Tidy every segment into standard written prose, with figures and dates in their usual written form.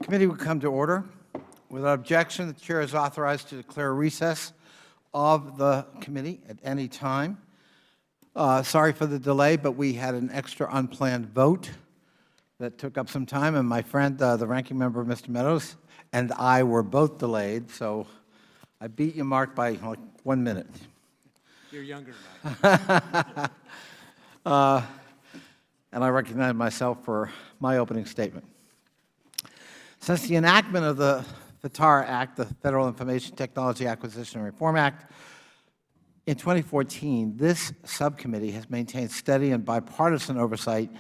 Committee will come to order. Without objection, the chair is authorized to declare a recess of the committee at any time. Sorry for the delay, but we had an extra unplanned vote that took up some time, and my friend, the ranking member, Mr. Meadows, and I were both delayed, so I beat you, Mark, by like 1 minute. You're younger than I. And I recognize myself for my opening statement. Since the enactment of the FITARA Act, the Federal Information Technology Acquisition and Reform Act, in 2014, this subcommittee has maintained steady and bipartisan oversight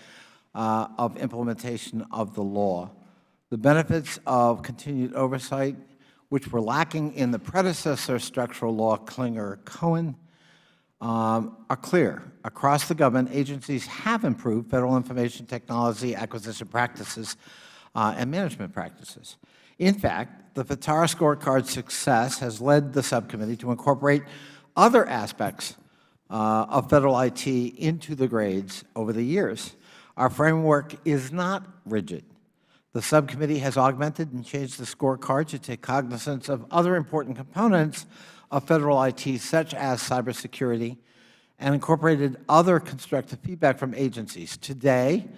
of implementation of the law. The benefits of continued oversight, which were lacking in the predecessor structural law, Klinger-Cohen, are clear. Across the government, agencies have improved federal information technology acquisition practices and management practices. In fact, the FITARA scorecard's success has led the subcommittee to incorporate other aspects of federal IT into the grades over the years. Our framework is not rigid. The subcommittee has augmented and changed the scorecard to take cognizance of other important components of federal IT, such as cybersecurity, and incorporated other constructive feedback from agencies. Today,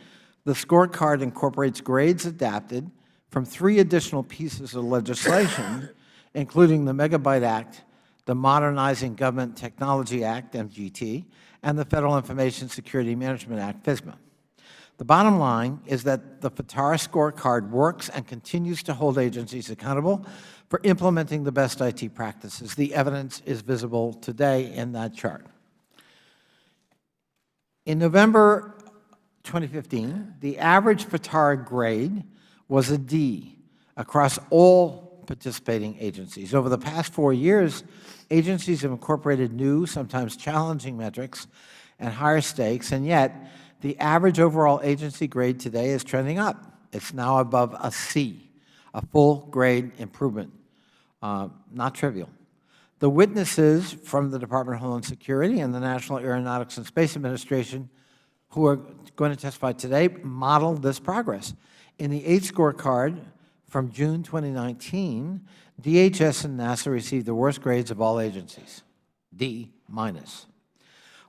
the scorecard incorporates grades adapted from 3 additional pieces of legislation, including the Megabyte Act, the Modernizing Government Technology Act, MGT, and the Federal Information Security Management Act, FISMA. The bottom line is that the FITARA scorecard works and continues to hold agencies accountable for implementing the best IT practices. The evidence is visible today in that chart. In November 2015, the average FITARA grade was a D across all participating agencies. Over the past 4 years, agencies have incorporated new, sometimes challenging metrics and higher stakes, and yet the average overall agency grade today is trending up. It's now above a C, a full grade improvement. Not trivial. The witnesses from the Department of Homeland Security and the National Aeronautics and Space Administration who are going to testify today modeled this progress. In the 8th scorecard from June 2019, DHS and NASA received the worst grades of all agencies, D-.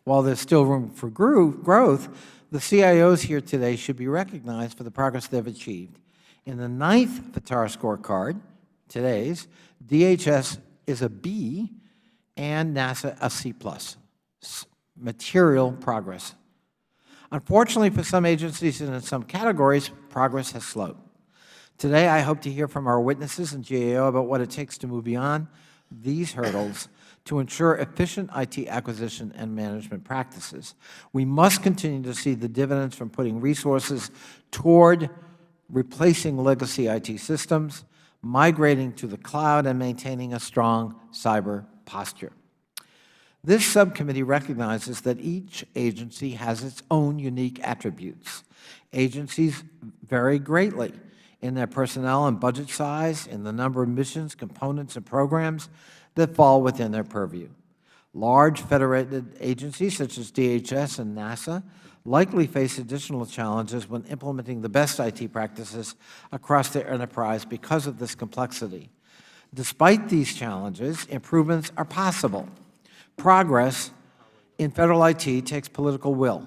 While there's still room for growth, the CIOs here today should be recognized for the progress they've achieved. In the 9th FITARA scorecard, today's, DHS is a B and NASA a C+. Material progress. Unfortunately for some agencies and in some categories, progress has slowed. Today, I hope to hear from our witnesses and GAO about what it takes to move beyond these hurdles to ensure efficient IT acquisition and management practices. We must continue to see the dividends from putting resources toward replacing legacy IT systems, migrating to the cloud, and maintaining a strong cyber posture. This subcommittee recognizes that each agency has its own unique attributes. Agencies vary greatly in their personnel and budget size, in the number of missions, components, and programs that fall within their purview. Large federated agencies such as DHS and NASA likely face additional challenges when implementing the best IT practices across their enterprise because of this complexity. Despite these challenges, improvements are possible. Progress in federal IT takes political will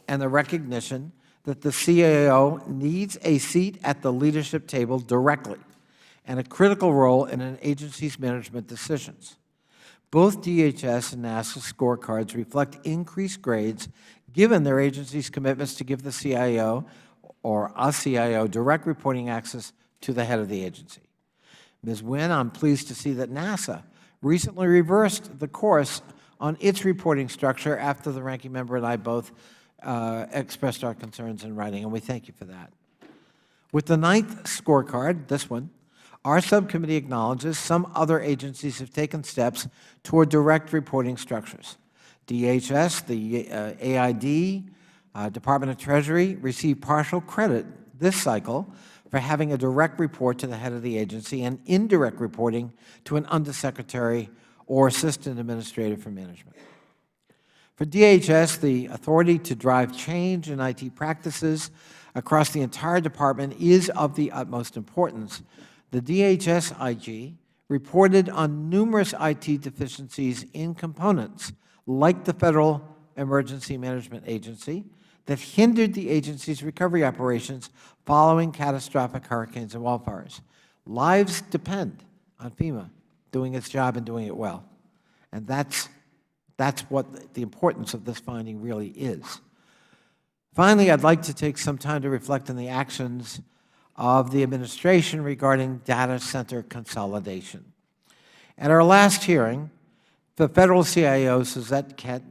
and the recognition that the CIO needs a seat at the leadership table directly and a critical role in an agency's management decisions. Both DHS and NASA scorecards reflect increased grades given their agency's commitments to give the CIO or a CIO direct reporting access to the head of the agency. Ms. Wynn, I'm pleased to see that NASA recently reversed the course on its reporting structure after the ranking member and I both expressed our concerns in writing, and we thank you for that. With the 9th scorecard, this one, our subcommittee acknowledges some other agencies have taken steps toward direct reporting structures. DHS, the AID, Department of Treasury received partial credit this cycle for having a direct report to the head of the agency and indirect reporting to an undersecretary or assistant administrator for management. For DHS, the authority to drive change in IT practices across the entire department is of the utmost importance. The DHS IG reported on numerous IT deficiencies in components, like the Federal Emergency Management Agency, that hindered the agency's recovery operations following catastrophic hurricanes and wildfires. Lives depend on FEMA doing its job and doing it well. And that's what the importance of this finding really is. Finally, I'd like to take some time to reflect on the actions of the administration regarding data center consolidation. At our last hearing, the federal CIO, Suzette Kent,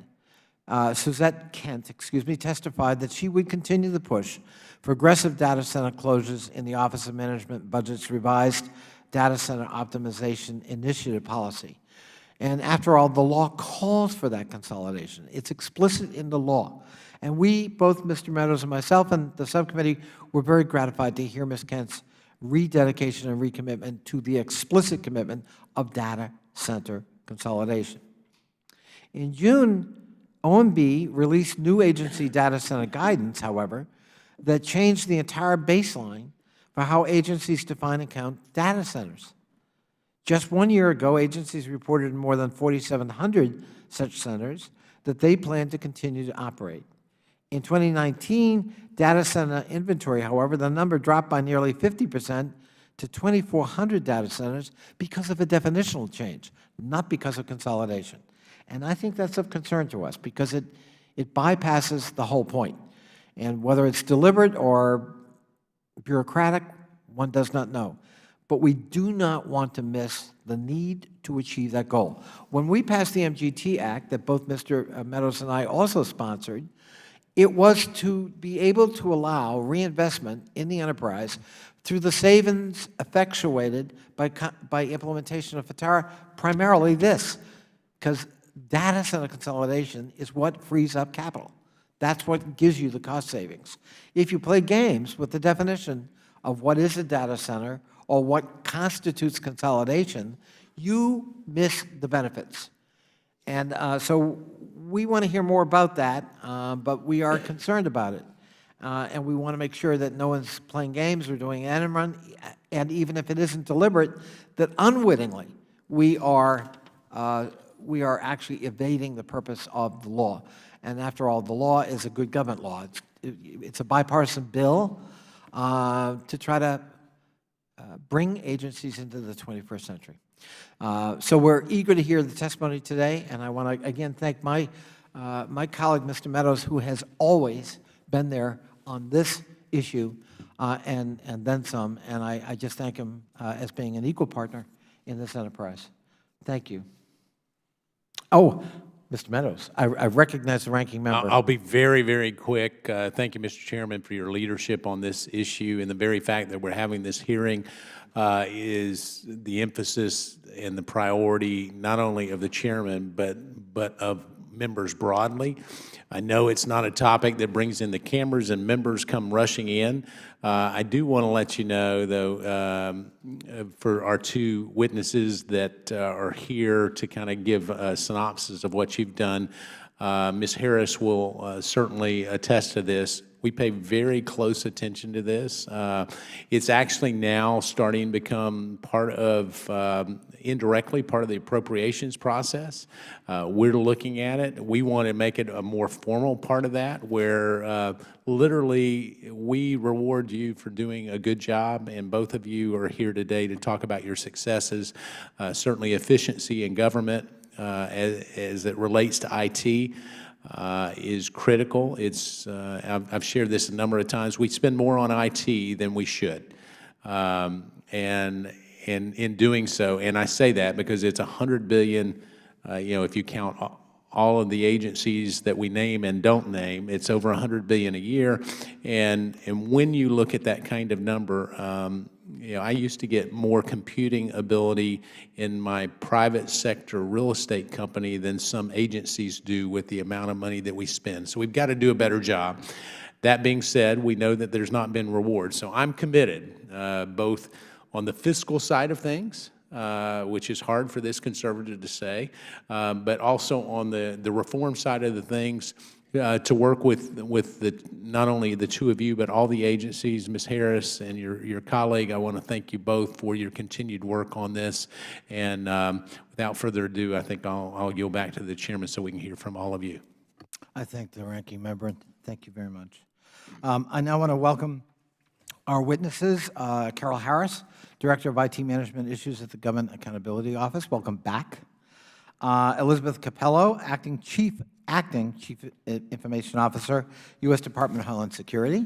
testified that she would continue the push for aggressive data center closures in the Office of Management and Budget's revised Data Center Optimization Initiative policy. And after all, the law calls for that consolidation. It's explicit in the law. And we, both Mr. Meadows and myself and the subcommittee, were very gratified to hear Ms. Kent's rededication and recommitment to the explicit commitment of data center consolidation. In June, OMB released new agency data center guidance, however, that changed the entire baseline for how agencies define and count data centers. Just 1 year ago, agencies reported more than 4,700 such centers that they plan to continue to operate. In 2019, data center inventory, however, the number dropped by nearly 50% to 2,400 data centers because of a definitional change, not because of consolidation. And I think that's of concern to us because it bypasses the whole point. And whether it's deliberate or bureaucratic, one does not know. But we do not want to miss the need to achieve that goal. When we passed the MGT Act that both Mr. Meadows and I also sponsored, it was to be able to allow reinvestment in the enterprise through the savings effectuated by implementation of FITARA, primarily this, because data center consolidation is what frees up capital. That's what gives you the cost savings. If you play games with the definition of what is a data center or what constitutes consolidation, you miss the benefits. And so we want to hear more about that, but we are concerned about it. And we want to make sure that no one's playing games or doing end run, and even if it isn't deliberate, that unwittingly we are actually evading the purpose of the law. And after all, the law is a good government law. It's a bipartisan bill to try to bring agencies into the 21st century. So we're eager to hear the testimony today, and I want to again thank my colleague, Mr. Meadows, who has always been there on this issue and then some, and I just thank him as being an equal partner in this enterprise. Thank you. Oh, Mr. Meadows, I recognize the ranking member. I'll be very, very quick. Thank you, Mr. Chairman, for your leadership on this issue, and the very fact that we're having this hearing is the emphasis and the priority not only of the chairman, but of members broadly. I know it's not a topic that brings in the cameras and members come rushing in. I do want to let you know, though, for our two witnesses that are here to kind of give a synopsis of what you've done, Ms. Harris will certainly attest to this. We pay very close attention to this. It's actually now starting to become part of, indirectly, part of the appropriations process. We're looking at it. We want to make it a more formal part of that, where literally we reward you for doing a good job, and both of you are here today to talk about your successes, certainly efficiency in government as it relates to IT. Is critical. It's I've shared this a number of times. We spend more on IT than we should, and in doing so, and I say that because it's $100 billion. If you count all of the agencies that we name and don't name, it's over $100 billion a year. And when you look at that kind of number, I used to get more computing ability in my private sector real estate company than some agencies do with the amount of money that we spend. So we've got to do a better job. That being said, we know that there's not been rewards. So I'm committed, both on the fiscal side of things, which is hard for this conservative to say, but also on the reform side of the things, to work with not only the two of you, but all the agencies. Ms. Harris and your colleague, I want to thank you both for your continued work on this. And without further ado, I think I'll yield back to the chairman so we can hear from all of you. I thank the ranking member. Thank you very much. I now want to welcome our witnesses. Carol Harris, Director of IT Management Issues at the Government Accountability Office. Welcome back. Elizabeth Capello, Acting Chief Information Officer, U.S. Department of Homeland Security.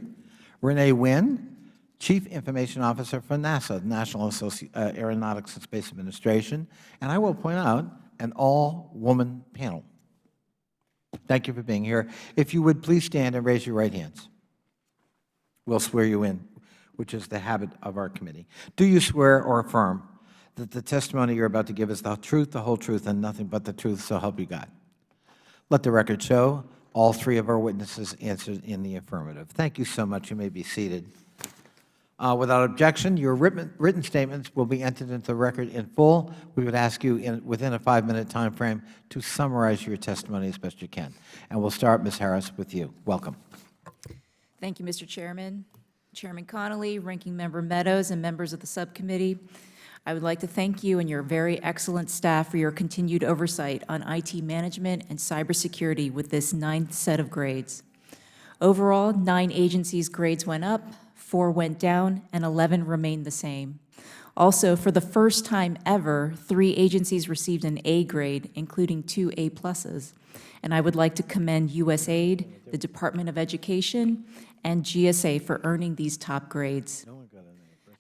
Renee Wynn, Chief Information Officer for NASA, National Aeronautics and Space Administration. And I will point out, an all-woman panel. Thank you for being here. If you would please stand and raise your right hands. We'll swear you in, which is the habit of our committee. Do you swear or affirm that the testimony you're about to give is the truth, the whole truth, and nothing but the truth, so help you God? Let the record show all three of our witnesses answered in the affirmative. Thank you so much. You may be seated. Without objection, your written statements will be entered into the record in full. We would ask you within a 5-minute time frame to summarize your testimony as best you can. And we'll start, Ms. Harris, with you. Welcome. Thank you, Mr. Chairman. Chairman Connolly, Ranking Member Meadows, and members of the subcommittee. I would like to thank you and your very excellent staff for your continued oversight on IT management and cybersecurity with this 9th set of grades. Overall, 9 agencies' grades went up, 4 went down, and 11 remained the same. Also, for the first time ever, 3 agencies received an A grade, including 2 A+. And I would like to commend USAID, the Department of Education, and GSA for earning these top grades.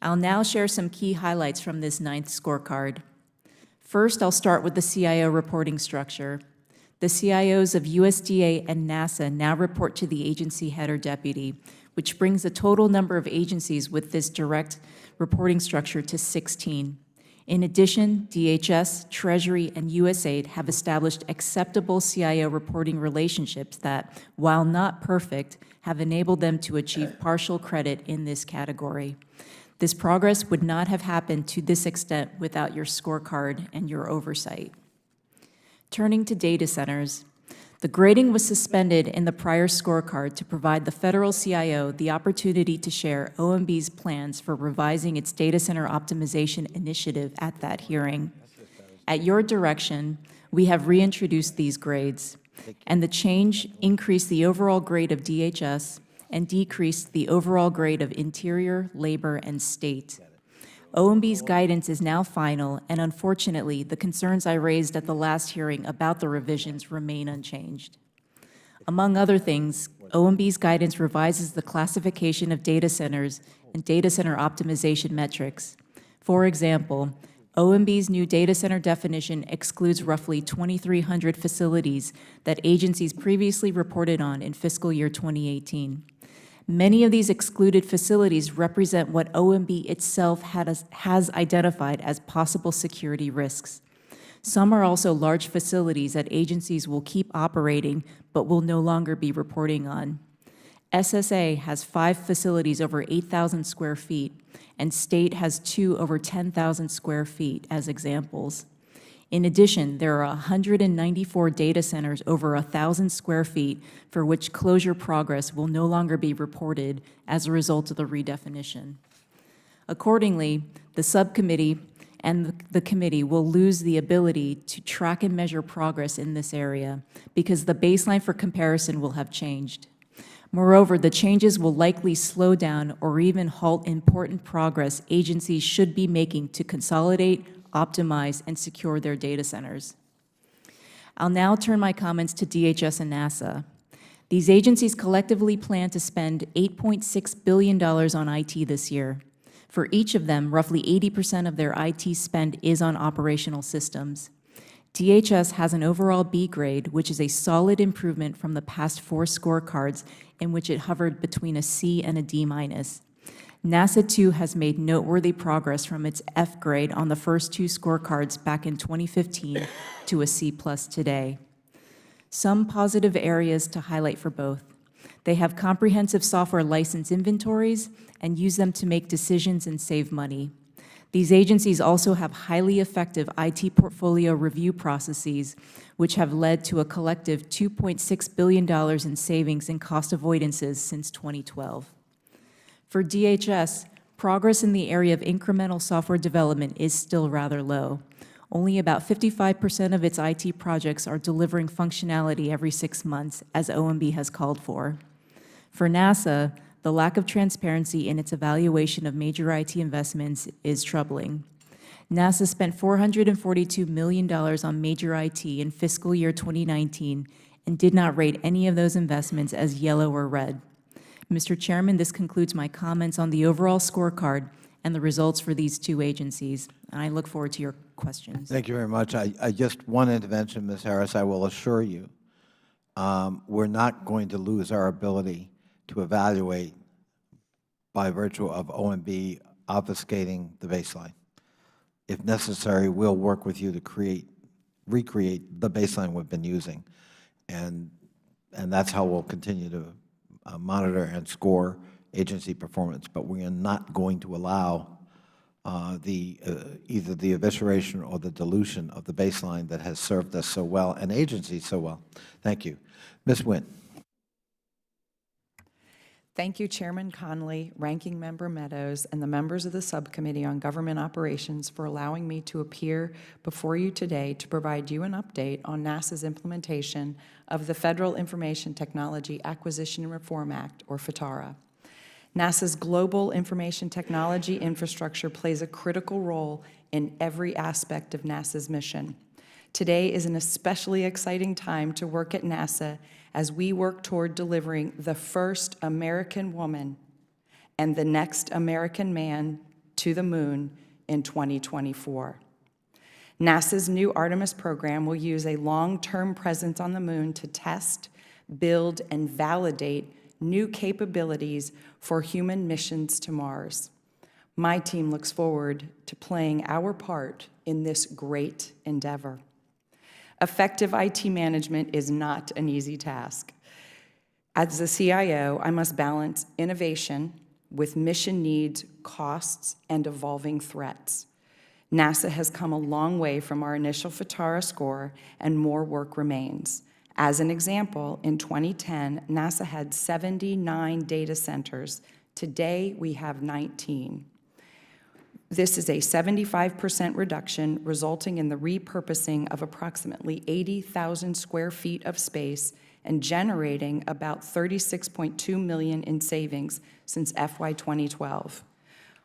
I'll now share some key highlights from this 9th scorecard. First, I'll start with the Cio Reporting Structure. The CIOs of USDA and NASA now report to the agency head or deputy, which brings the total number of agencies with this direct reporting structure to 16. In addition, DHS, Treasury, and USAID have established acceptable CIO reporting relationships that, while not perfect, have enabled them to achieve partial credit in this category. This progress would not have happened to this extent without your scorecard and your oversight. Turning to data centers, the grading was suspended in the prior scorecard to provide the federal CIO the opportunity to share OMB's plans for revising its data center optimization initiative at that hearing. At your direction, we have reintroduced these grades, and the change increased the overall grade of DHS and decreased the overall grade of Interior, Labor, and State. OMB's guidance is now final, and unfortunately, the concerns I raised at the last hearing about the revisions remain unchanged. Among other things, OMB's guidance revises the classification of data centers and data center optimization metrics. For example, OMB's new data center definition excludes roughly 2,300 facilities that agencies previously reported on in fiscal year 2018. Many of these excluded facilities represent what OMB itself has identified as possible security risks. Some are also large facilities that agencies will keep operating but will no longer be reporting on. SSA has 5 facilities over 8,000 square feet, and State has 2 over 10,000 square feet as examples. In addition, there are 194 data centers over 1,000 square feet for which closure progress will no longer be reported as a result of the redefinition. Accordingly, the subcommittee and the committee will lose the ability to track and measure progress in this area because the baseline for comparison will have changed. Moreover, the changes will likely slow down or even halt important progress agencies should be making to consolidate, optimize, and secure their data centers. I'll now turn my comments to DHS and NASA. These agencies collectively plan to spend $8.6 billion on IT this year. For each of them, roughly 80% of their IT spend is on operational systems. DHS has an overall B grade, which is a solid improvement from the past 4 scorecards in which it hovered between a C and a D-. NASA, too, has made noteworthy progress from its F grade on the first 2 scorecards back in 2015 to a C+ today. Some positive areas to highlight for both. They have comprehensive software license inventories and use them to make decisions and save money. These agencies also have highly effective IT portfolio review processes, which have led to a collective $2.6 billion in savings and cost avoidances since 2012. For DHS, progress in the area of incremental software development is still rather low. Only about 55% of its IT projects are delivering functionality every 6 months, as OMB has called for. For NASA, the lack of transparency in its evaluation of major IT investments is troubling. NASA spent $442 million on major IT in fiscal year 2019 and did not rate any of those investments as yellow or red. Mr. Chairman, this concludes my comments on the overall scorecard and the results for these two agencies. And I look forward to your questions. Thank you very much. I just one intervention, Ms. Harris. I will assure you, we're not going to lose our ability to evaluate by virtue of OMB obfuscating the baseline. If necessary, we'll work with you to recreate the baseline we've been using, and that's how we'll continue to monitor and score agency performance. But we are not going to allow either the evisceration or the dilution of the baseline that has served us so well and agencies so well. Thank you. Ms. Nguyen. Thank you, Chairman Connolly, Ranking Member Meadows, and the members of the Subcommittee on Government Operations for allowing me to appear before you today to provide you an update on NASA's implementation of the Federal Information Technology Acquisition and Reform Act, or FITARA. NASA's global information technology infrastructure plays a critical role in every aspect of NASA's mission. Today is an especially exciting time to work at NASA as we work toward delivering the first American woman and the next American man to the moon in 2024. NASA's new Artemis program will use a long-term presence on the moon to test, build, and validate new capabilities for human missions to Mars. My team looks forward to playing our part in this great endeavor. Effective IT management is not an easy task. As the CIO, I must balance innovation with mission needs, costs, and evolving threats. NASA has come a long way from our initial FITARA score, and more work remains. As an example, in 2010, NASA had 79 data centers. Today, we have 19. This is a 75% reduction, resulting in the repurposing of approximately 80,000 square feet of space and generating about $36.2 million in savings since FY 2012.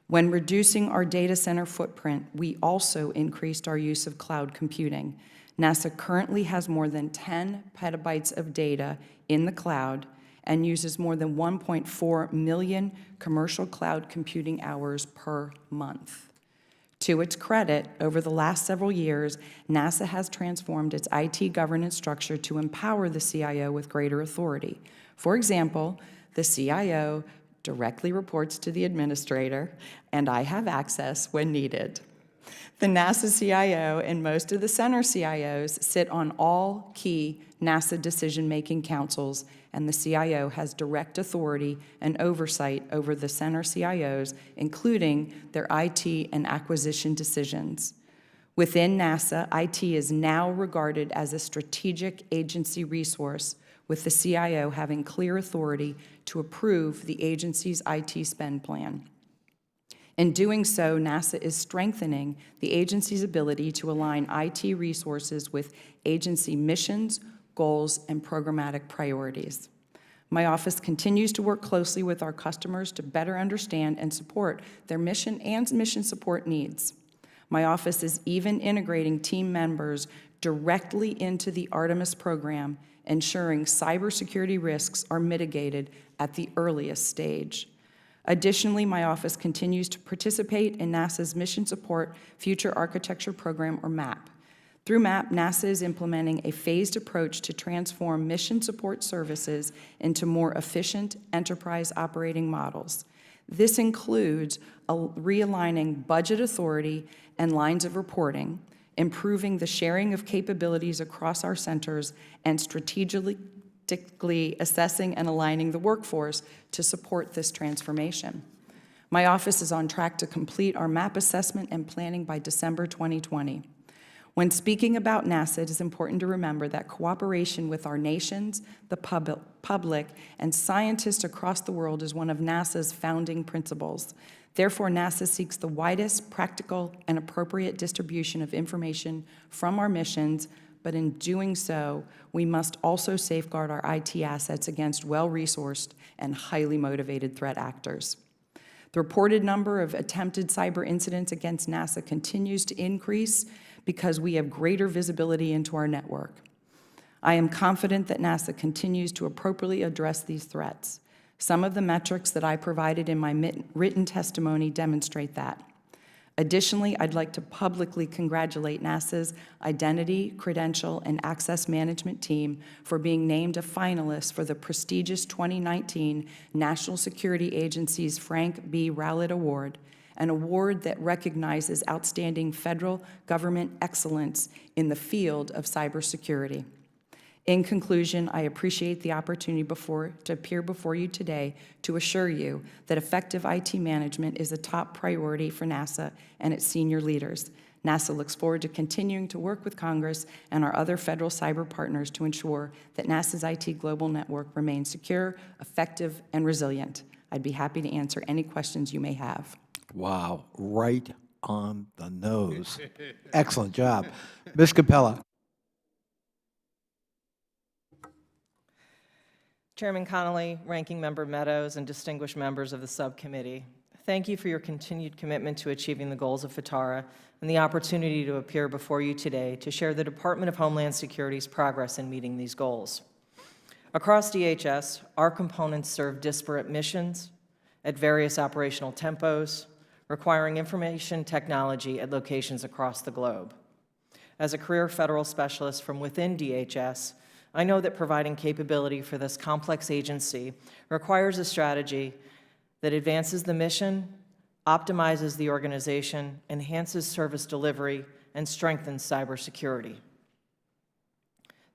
When reducing our data center footprint, we also increased our use of cloud computing. NASA currently has more than 10 petabytes of data in the cloud and uses more than 1.4 million commercial cloud computing hours per month. To its credit, over the last several years, NASA has transformed its IT governance structure to empower the CIO with greater authority. For example, the CIO directly reports to the administrator, and I have access when needed. The NASA CIO and most of the center CIOs sit on all key NASA decision-making councils, and the CIO has direct authority and oversight over the center CIOs, including their IT and acquisition decisions. Within NASA, IT is now regarded as a strategic agency resource, with the CIO having clear authority to approve the agency's IT spend plan. In doing so, NASA is strengthening the agency's ability to align IT resources with agency missions, goals, and programmatic priorities. My office continues to work closely with our customers to better understand and support their mission and mission support needs. My office is even integrating team members directly into the Artemis program, ensuring cybersecurity risks are mitigated at the earliest stage. Additionally, my office continues to participate in NASA's Mission Support Future Architecture Program, or MAP. Through MAP, NASA is implementing a phased approach to transform mission support services into more efficient enterprise operating models. This includes realigning budget authority and lines of reporting, improving the sharing of capabilities across our centers, and strategically assessing and aligning the workforce to support this transformation. My office is on track to complete our map assessment and planning by December 2020. When speaking about NASA, it is important to remember that cooperation with our nations, the public, and scientists across the world is one of NASA's founding principles. Therefore, NASA seeks the widest practical and appropriate distribution of information from our missions, but in doing so, we must also safeguard our IT assets against well-resourced and highly motivated threat actors. The reported number of attempted cyber incidents against NASA continues to increase because we have greater visibility into our network. I am confident that NASA continues to appropriately address these threats. Some of the metrics that I provided in my written testimony demonstrate that. Additionally, I'd like to publicly congratulate NASA's Identity, Credential, and Access Management team for being named a finalist for the prestigious 2019 National Security Agency's Frank B. Rowlett Award, an award that recognizes outstanding federal government excellence in the field of cybersecurity. In conclusion, I appreciate the opportunity to appear before you today to assure you that effective IT management is a top priority for NASA and its senior leaders. NASA looks forward to continuing to work with Congress and our other federal cyber partners to ensure that NASA's IT global network remains secure, effective, and resilient. I'd be happy to answer any questions you may have. Wow, right on the nose. Excellent job. Ms. Capella. Chairman Connolly, Ranking Member Meadows, and distinguished members of the subcommittee, thank you for your continued commitment to achieving the goals of FITARA and the opportunity to appear before you today to share the Department of Homeland Security's progress in meeting these goals. Across DHS, our components serve disparate missions at various operational tempos, requiring information technology at locations across the globe. As a career federal specialist from within DHS, I know that providing capability for this complex agency requires a strategy that advances the mission, optimizes the organization, enhances service delivery, and strengthens cybersecurity.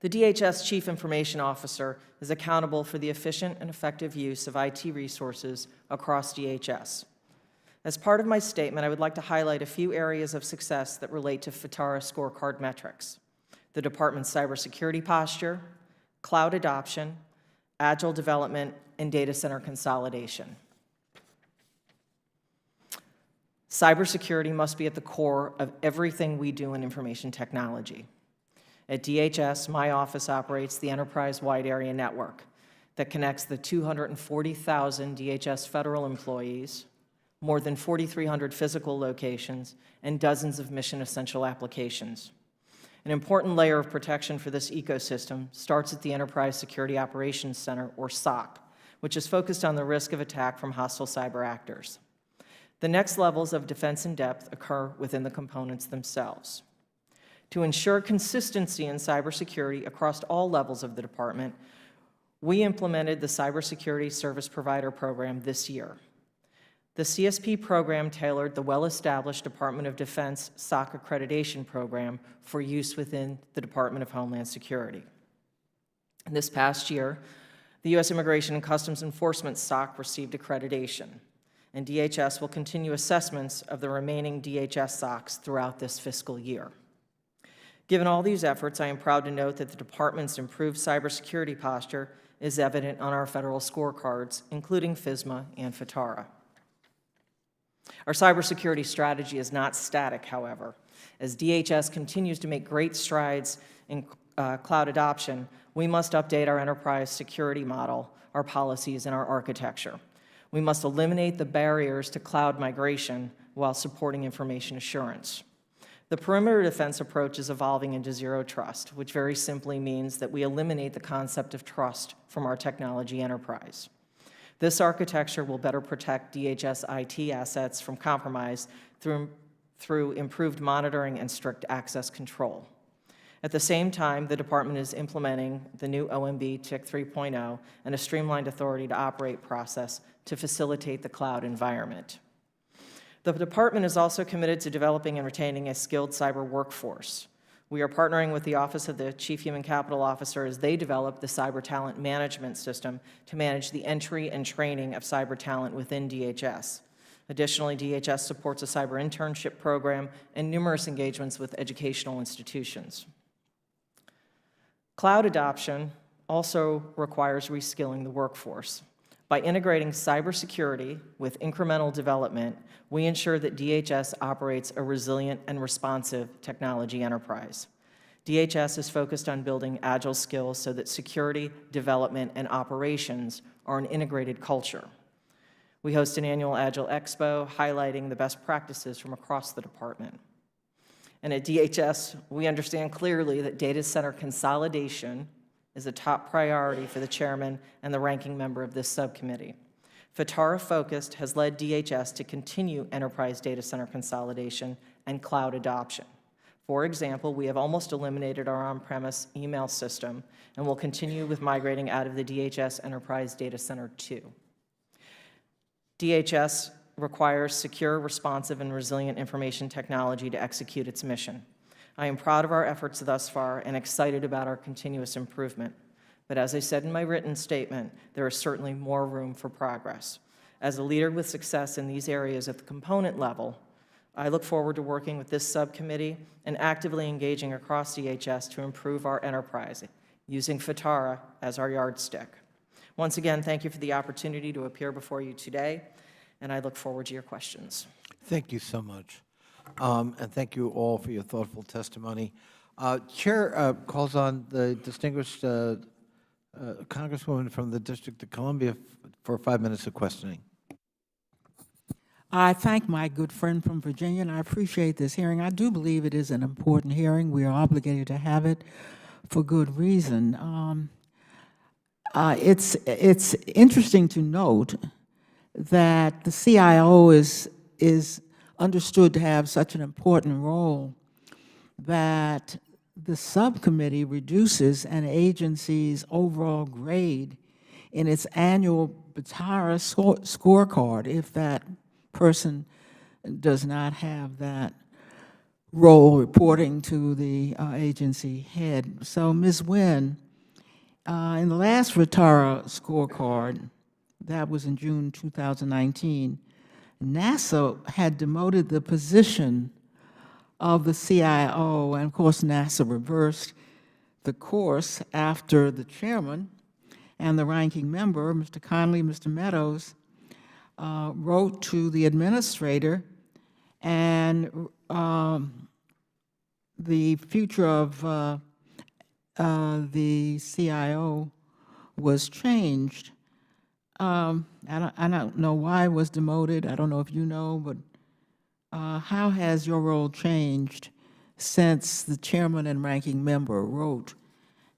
The DHS Chief Information Officer is accountable for the efficient and effective use of IT resources across DHS. As part of my statement, I would like to highlight a few areas of success that relate to FITARA scorecard metrics: the department's cybersecurity posture, cloud adoption, agile development, and data center consolidation. Cybersecurity must be at the core of everything we do in information technology. At DHS, my office operates the enterprise-wide area network that connects the 240,000 DHS federal employees, more than 4,300 physical locations, and dozens of mission-essential applications. An important layer of protection for this ecosystem starts at the Enterprise Security Operations Center, or SOC, which is focused on the risk of attack from hostile cyber actors. The next levels of defense in depth occur within the components themselves. To ensure consistency in cybersecurity across all levels of the department, we implemented the Cybersecurity Service Provider Program this year. The CSP program tailored the well-established Department of Defense SOC accreditation program for use within the Department of Homeland Security. This past year, the U.S. Immigration and Customs Enforcement SOC received accreditation, and DHS will continue assessments of the remaining DHS SOCs throughout this fiscal year. Given all these efforts, I am proud to note that the department's improved cybersecurity posture is evident on our federal scorecards, including FISMA and FITARA. Our cybersecurity strategy is not static, however. As DHS continues to make great strides in cloud adoption, we must update our enterprise security model, our policies, and our architecture. We must eliminate the barriers to cloud migration while supporting information assurance. The perimeter defense approach is evolving into zero trust, which very simply means that we eliminate the concept of trust from our technology enterprise. This architecture will better protect DHS IT assets from compromise through improved monitoring and strict access control. At the same time, the department is implementing the new OMB TIC 3.0 and a streamlined authority to operate process to facilitate the cloud environment. The department is also committed to developing and retaining a skilled cyber workforce. We are partnering with the Office of the Chief Human Capital Officer as they develop the cyber talent management system to manage the entry and training of cyber talent within DHS. Additionally, DHS supports a cyber internship program and numerous engagements with educational institutions. Cloud adoption also requires reskilling the workforce. By integrating cybersecurity with incremental development, we ensure that DHS operates a resilient and responsive technology enterprise. DHS is focused on building agile skills so that security, development, and operations are an integrated culture. We host an annual Agile Expo highlighting the best practices from across the department. And at DHS, we understand clearly that data center consolidation is a top priority for the chairman and the ranking member of this subcommittee. FITARA Focused has led DHS to continue enterprise data center consolidation and cloud adoption. For example, we have almost eliminated our on-premise email system and will continue with migrating out of the DHS Enterprise Data Center 2. DHS requires secure, responsive, and resilient information technology to execute its mission. I am proud of our efforts thus far and excited about our continuous improvement. But as I said in my written statement, there is certainly more room for progress. As a leader with success in these areas at the component level, I look forward to working with this subcommittee and actively engaging across DHS to improve our enterprise, using FITARA as our yardstick. Once again, thank you for the opportunity to appear before you today, and I look forward to your questions. Thank you so much. And thank you all for your thoughtful testimony. Chair calls on the distinguished Congresswoman from the District of Columbia for 5 minutes of questioning. I thank my good friend from Virginia, and I appreciate this hearing. I do believe it is an important hearing. We are obligated to have it for good reason. It's interesting to note that the CIO is understood to have such an important role that the subcommittee reduces an agency's overall grade in its annual FITARA scorecard if that person does not have that role reporting to the agency head. So, Ms. Nguyen, in the last FITARA scorecard, that was in June 2019, NASA had demoted the position of the CIO, and of course NASA reversed the course after the chairman and the ranking member, Mr. Connolly, Mr. Meadows, wrote to the administrator, and the future of the CIO was changed. I don't know why it was demoted. I don't know if you know, but how has your role changed since the chairman and ranking member wrote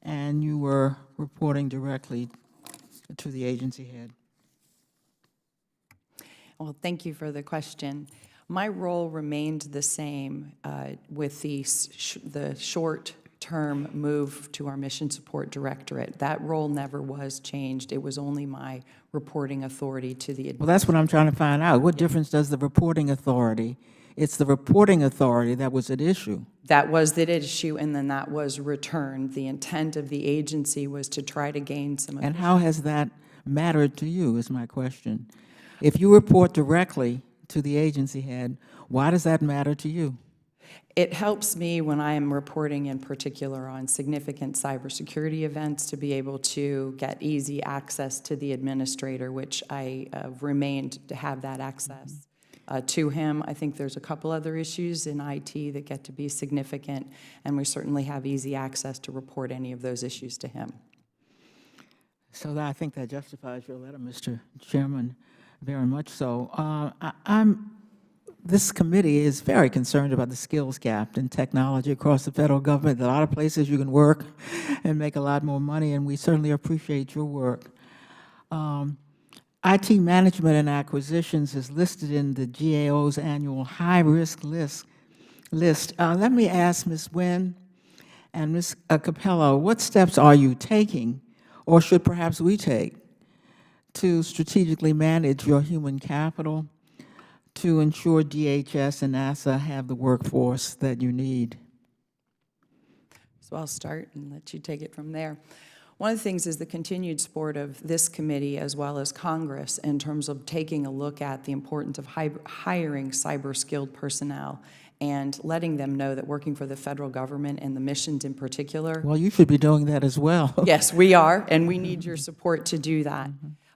and you were reporting directly to the agency head? Well, thank you for the question. My role remained the same with the short-term move to our Mission Support Directorate. That role never was changed. It was only my reporting authority to the Well, that's what I'm trying to find out. What difference does the reporting authority? It's the reporting authority that was at issue. That was the issue, and then that was returned. The intent of the agency was to try to gain some. And how has that mattered to you, is my question. If you report directly to the agency head, why does that matter to you? It helps me when I am reporting in particular on significant cybersecurity events to be able to get easy access to the administrator, which I remained to have that access to him. I think there's a couple other issues in IT that get to be significant, and we certainly have easy access to report any of those issues to him. So I think that justifies your letter, Mr. Chairman, very much so. This committee is very concerned about the skills gap in technology across the federal government. There are a lot of places you can work and make a lot more money, and we certainly appreciate your work. IT management and acquisitions is listed in the GAO's annual high-risk list. Let me ask Ms. Nguyen and Ms. Capello, what steps are you taking, or should perhaps we take, to strategically manage your human capital to ensure DHS and NASA have the workforce that you need? So I'll start and let you take it from there. One of the things is the continued support of this committee as well as Congress in terms of taking a look at the importance of hiring cyber-skilled personnel and letting them know that working for the federal government and the missions in particular. Well, you should be doing that as well. Yes, we are, and we need your support to do that.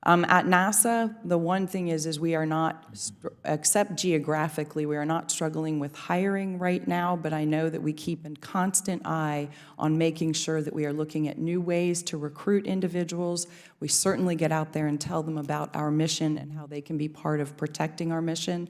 At NASA, the one thing is we are not, except geographically, we are not struggling with hiring right now, but I know that we keep a constant eye on making sure that we are looking at new ways to recruit individuals. We certainly get out there and tell them about our mission and how they can be part of protecting our mission.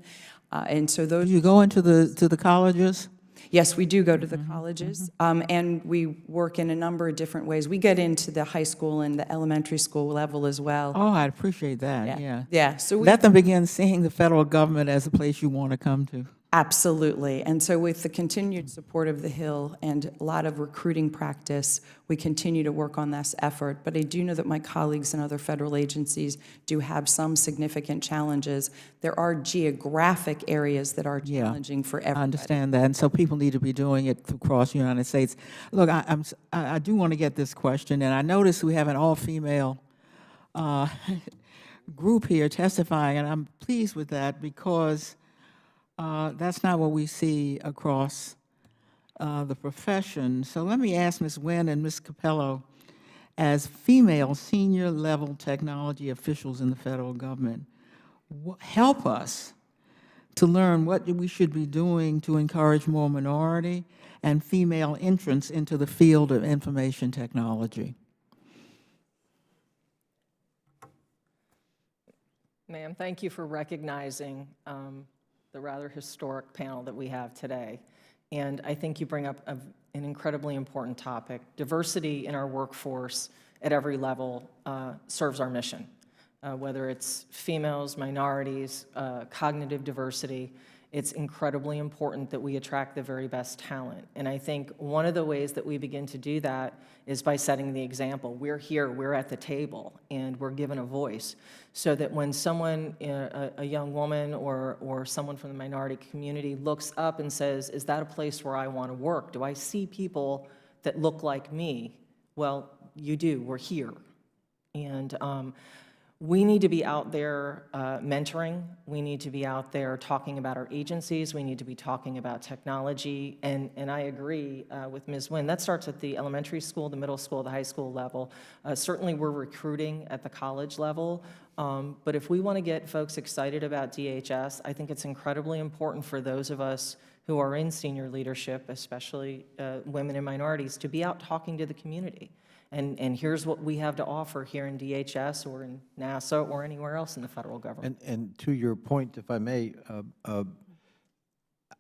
And so those. Do you go into the colleges? Yes, we do go to the colleges, and we work in a number of different ways. We get into the high school and the elementary school level as well. Oh, I appreciate that, yeah. Yeah, so we. Let them begin seeing the federal government as a place you want to come to. Absolutely. And so with the continued support of the Hill and a lot of recruiting practice, we continue to work on this effort. But I do know that my colleagues in other federal agencies do have some significant challenges. There are geographic areas that are challenging for everybody. I understand that, and so people need to be doing it across the United States. Look, I do want to get this question, and I notice we have an all-female group here testifying, and I'm pleased with that because that's not what we see across the profession. So let me ask Ms. Nguyen and Ms. Capello, as female senior-level technology officials in the federal government, help us to learn what we should be doing to encourage more minority and female entrance into the field of information technology. Ma'am, thank you for recognizing the rather historic panel that we have today. And I think you bring up an incredibly important topic. Diversity in our workforce at every level serves our mission, whether it's females, minorities, cognitive diversity. It's incredibly important that we attract the very best talent. And I think one of the ways that we begin to do that is by setting the example. We're here, we're at the table, and we're given a voice so that when someone, a young woman or someone from the minority community looks up and says, is that a place where I want to work? Do I see people that look like me? Well, you do, we're here. And we need to be out there mentoring. We need to be out there talking about our agencies. We need to be talking about technology. And I agree with Ms. Nguyen. That starts at the elementary school, the middle school, the high school level. Certainly we're recruiting at the college level. But if we want to get folks excited about DHS, I think it's incredibly important for those of us who are in senior leadership, especially women and minorities, to be out talking to the community. And here's what we have to offer here in DHS or in NASA or anywhere else in the federal government. And to your point, if I may,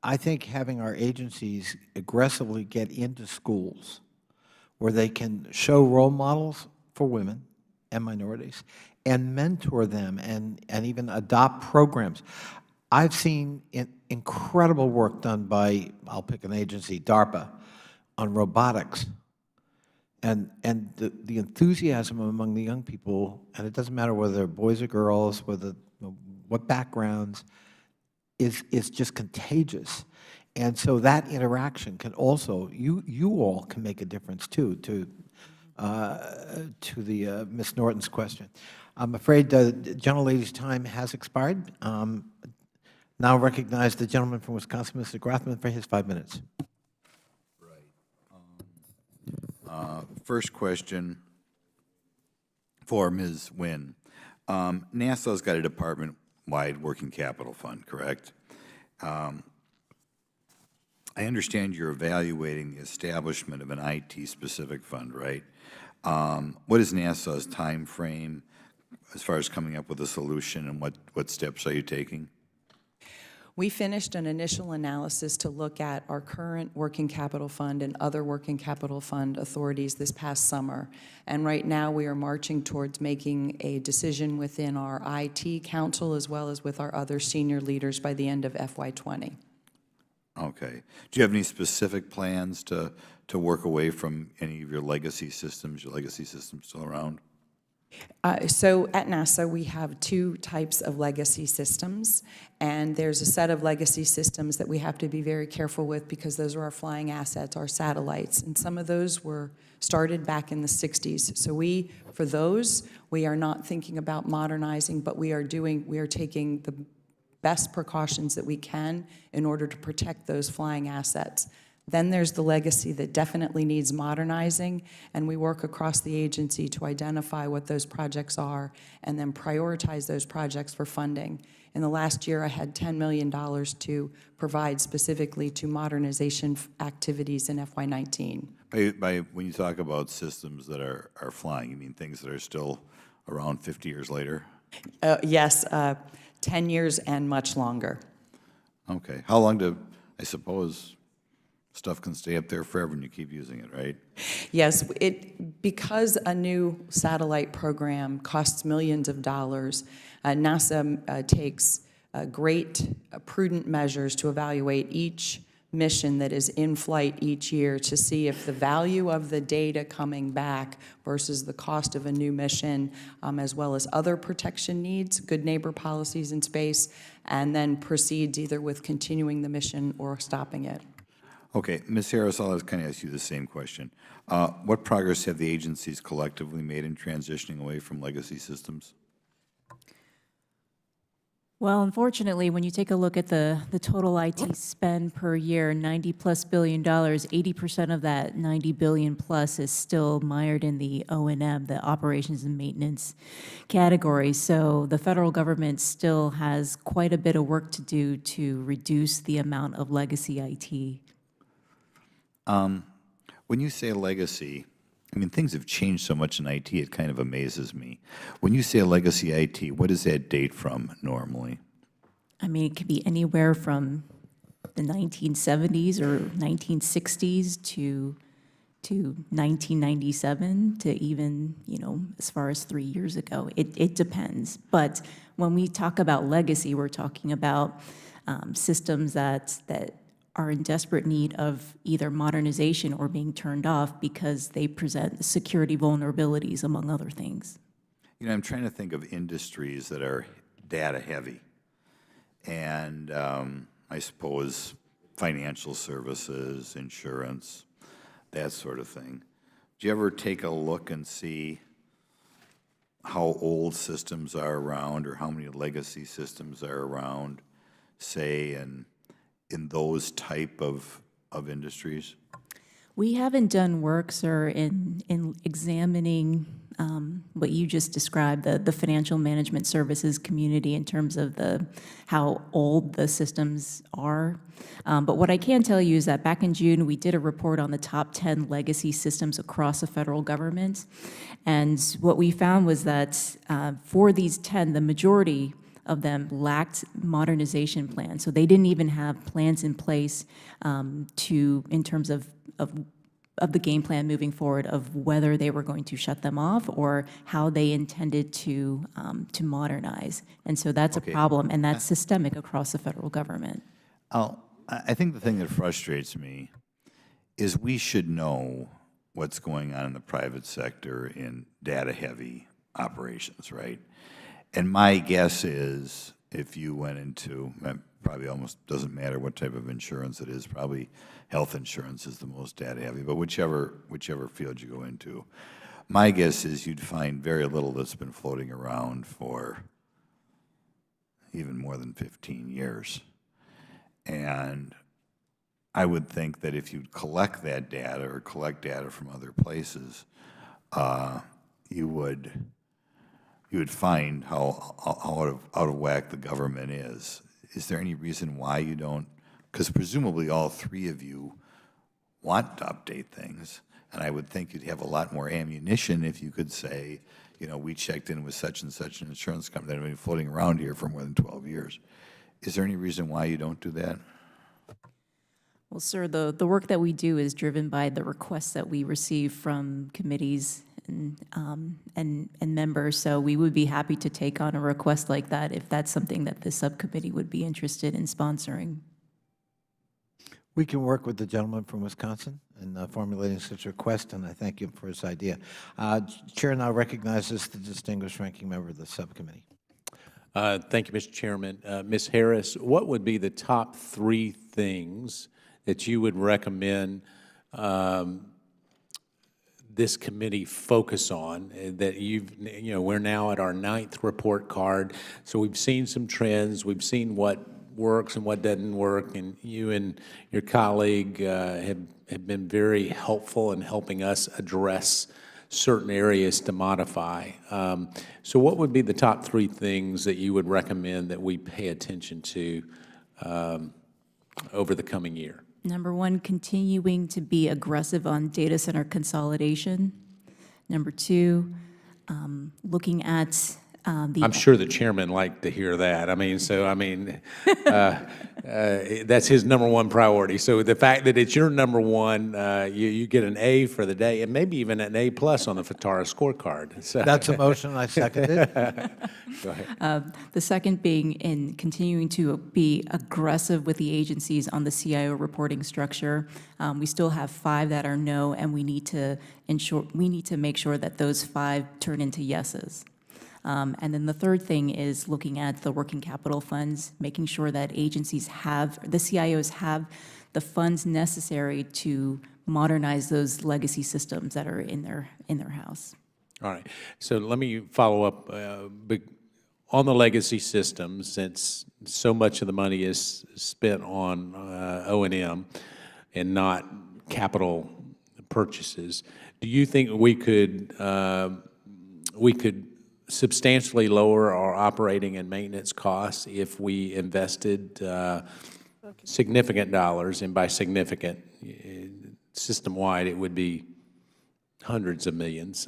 I think having our agencies aggressively get into schools where they can show role models for women and minorities and mentor them and even adopt programs. I've seen incredible work done by, I'll pick an agency, DARPA, on robotics. And the enthusiasm among the young people, and it doesn't matter whether they're boys or girls, what backgrounds, is just contagious. And so that interaction can also, you all can make a difference too, to the Ms. Norton's question. I'm afraid the gentlelady's time has expired. Now recognize the gentleman from Wisconsin, Mr. Grothman, for his 5 minutes. First question for Ms. Nguyen. NASA's got a department-wide working capital fund, correct? I understand you're evaluating the establishment of an IT-specific fund, right? What is NASA's time frame as far as coming up with a solution, and what steps are you taking? We finished an initial analysis to look at our current working capital fund and other working capital fund authorities this past summer. And right now we are marching towards making a decision within our IT council as well as with our other senior leaders by the end of FY20. Okay. Do you have any specific plans to work away from any of your legacy systems? Your legacy systems still around? So at NASA, we have two types of legacy systems, and there's a set of legacy systems that we have to be very careful with because those are our flying assets, our satellites, and some of those were started back in the 60s. So for those, we are not thinking about modernizing, but we are taking the best precautions that we can in order to protect those flying assets. Then there's the legacy that definitely needs modernizing, and we work across the agency to identify what those projects are and then prioritize those projects for funding. In the last year, I had $10 million to provide specifically to modernization activities in FY19. When you talk about systems that are flying, you mean things that are still around 50 years later? Yes, 10 years and much longer. Okay. How long I suppose, stuff can stay up there forever and you keep using it, right? Yes, because a new satellite program costs millions of dollars, NASA takes great prudent measures to evaluate each mission that is in flight each year to see if the value of the data coming back versus the cost of a new mission, as well as other protection needs, good neighbor policies in space, and then proceeds either with continuing the mission or stopping it. Okay, Ms. Harris, I'll kind of ask you the same question. What progress have the agencies collectively made in transitioning away from legacy systems? Well, unfortunately, when you take a look at the total IT spend per year, $90+ billion, 80% of that $90 billion plus is still mired in the O&M, the operations and maintenance category. So the federal government still has quite a bit of work to do to reduce the amount of legacy IT. When you say legacy, I mean, things have changed so much in IT, it kind of amazes me. When you say legacy IT, what does that date from normally? I mean, it could be anywhere from the 1970s or 1960s to 1997 to even, as far as 3 years ago. It depends. But when we talk about legacy, we're talking about systems that are in desperate need of either modernization or being turned off because they present security vulnerabilities, among other things. I'm trying to think of industries that are data heavy. And I suppose financial services, insurance, that sort of thing. Do you ever take a look and see how old systems are around or how many legacy systems are around, say, in those type of industries? We haven't done work, sir, in examining what you just described, the financial management services community in terms of how old the systems are. But what I can tell you is that back in June, we did a report on the top 10 legacy systems across the federal government. And what we found was that for these 10, the majority of them lacked modernization plans. So they didn't even have plans in place in terms of the game plan moving forward of whether they were going to shut them off or how they intended to modernize. And so that's a problem, and that's systemic across the federal government. I think the thing that frustrates me is we should know what's going on in the private sector in data-heavy operations, right? And my guess is if you went into, probably almost doesn't matter what type of insurance it is, probably health insurance is the most data heavy, but whichever field you go into, my guess is you'd find very little that's been floating around for even more than 15 years. And I would think that if you'd collect that data or collect data from other places, you would find how out of whack the government is. Is there any reason why you don't? Because presumably all three of you want to update things, and I would think you'd have a lot more ammunition if you could say, we checked in with such and such an insurance company that have been floating around here for more than 12 years. Is there any reason why you don't do that? Well, sir, the work that we do is driven by the requests that we receive from committees and members, so we would be happy to take on a request like that if that's something that the subcommittee would be interested in sponsoring. We can work with the gentleman from Wisconsin in formulating such a request, and I thank him for his idea. Chair now recognizes the distinguished ranking member of the subcommittee. Thank you, Mr. Chairman. Ms. Harris, what would be the top 3 things that you would recommend this committee focus on that we're now at our 9th report card, so we've seen some trends, we've seen what works and what doesn't work, and you and your colleague have been very helpful in helping us address certain areas to modify. So what would be the top 3 things that you would recommend that we pay attention to over the coming year? Number 1, continuing to be aggressive on data center consolidation. Number 2, looking at I'm sure the chairman liked to hear that. That's his number 1 priority. So the fact that it's your number 1, you get an A for the day, and maybe even an A+ on the FITARA scorecard. So. That's a motion. I second it. Go ahead. the second being in continuing to be aggressive with the agencies on the Cio reporting structure. We still have 5 that are no, and we need to make sure that those 5 turn into yeses. And then the third thing is looking at the working capital funds, making sure that agencies the CIOs have the funds necessary to modernize those legacy systems that are in their house. All right. So let me follow up on the legacy systems, since so much of the money is spent on O&M and not capital purchases. Do you think we could substantially lower our operating and maintenance costs if we invested significant dollars, and by significant, system-wide, it would be hundreds of millions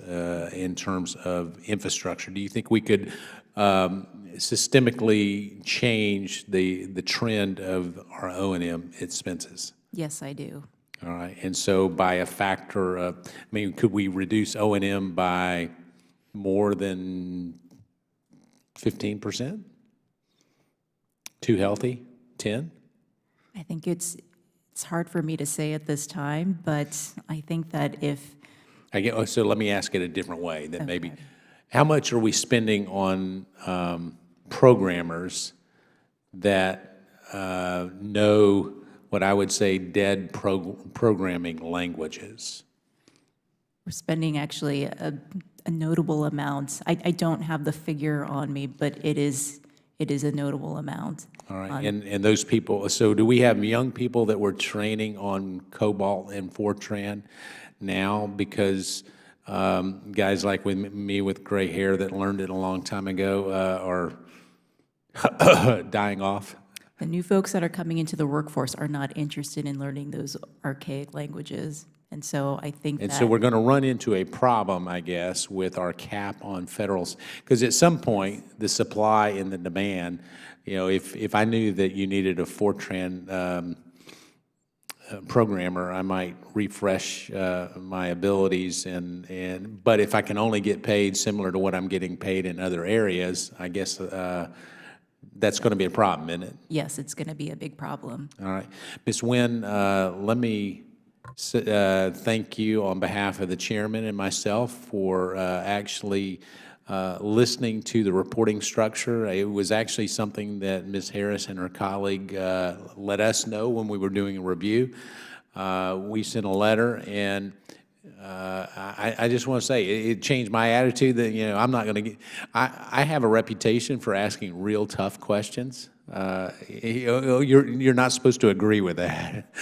in terms of infrastructure? Do you think we could systemically change the trend of our O&M expenses? Yes, I do. All right. And so by a factor of, could we reduce O&M by more than 15%? Too healthy? 10? I think it's hard for me to say at this time, but I think that if... So let me ask it a different way. That maybe, how much are we spending on programmers that know what I would say dead programming languages? We're spending actually a notable amount. I don't have the figure on me, but it is a notable amount. All right, and those people, so do we have young people that we're training on COBOL and Fortran now? Because guys like me with gray hair that learned it a long time ago are dying off. The new folks that are coming into the workforce are not interested in learning those archaic languages. And so I think And so we're going to run into a problem, I guess, with our cap on federals, because at some point, the supply and the demand, if I knew that you needed a Fortran programmer, I might refresh my abilities, but if I can only get paid similar to what I'm getting paid in other areas, I guess that's going to be a problem, isn't it? yes, it's going to be a big problem. All right. Ms. Nguyen, let me thank you on behalf of the chairman and myself for actually listening to the reporting structure. It was actually something that Ms. Harris and her colleague let us know when we were doing a review. We sent a letter, and I just want to say it changed my attitude that, I'm not going to get, I have a reputation for asking real tough questions. You're not supposed to agree with that.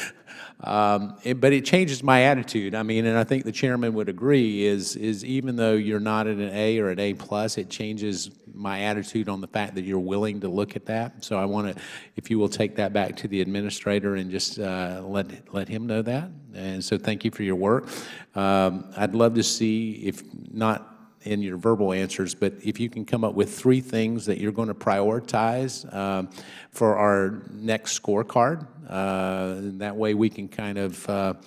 But it changes my attitude. And I think the chairman would agree, is even though you're not at an A or an A+, it changes my attitude on the fact that you're willing to look at that. So I want to, if you will take that back to the administrator and just let him know that. And so thank you for your work. I'd love to see, if not in your verbal answers, but if you can come up with 3 things that you're going to prioritize for our next scorecard. That way we can kind of